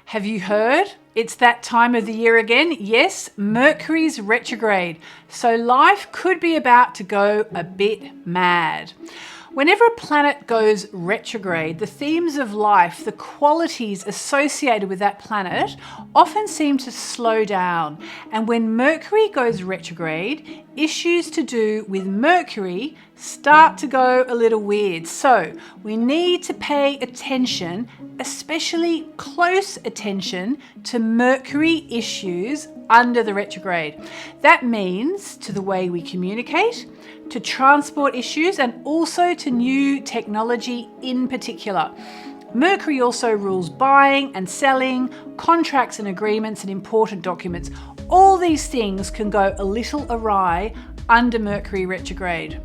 Have you heard? It's that time of the year again. Yes, Mercury's retrograde. So life could be about to go a bit mad. Whenever a planet goes retrograde, the themes of life, the qualities associated with that planet, often seem to slow down. And when Mercury goes retrograde, issues to do with Mercury start to go a little weird. So we need to pay attention, especially close attention, to Mercury issues under the retrograde. That means to the way we communicate, to transport issues, and also to new technology in particular. Mercury also rules buying and selling, contracts and agreements, and important documents. All these things can go a little awry under Mercury retrograde.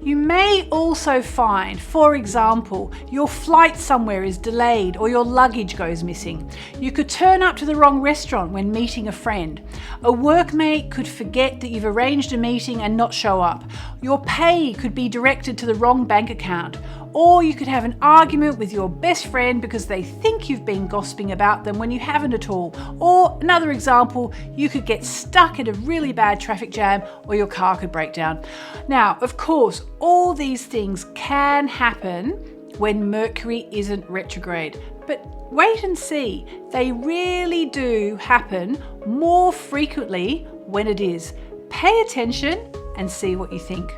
You may also find, for example, your flight somewhere is delayed or your luggage goes missing. You could turn up to the wrong restaurant when meeting a friend. A workmate could forget that you've arranged a meeting and not show up. Your pay could be directed to the wrong bank account. Or you could have an argument with your best friend because they think you've been gossiping about them when you haven't at all. Or another example, you could get stuck in a really bad traffic jam or your car could break down. Now, of course, all these things can happen when Mercury isn't retrograde. But wait and see, they really do happen more frequently when it is. Pay attention and see what you think.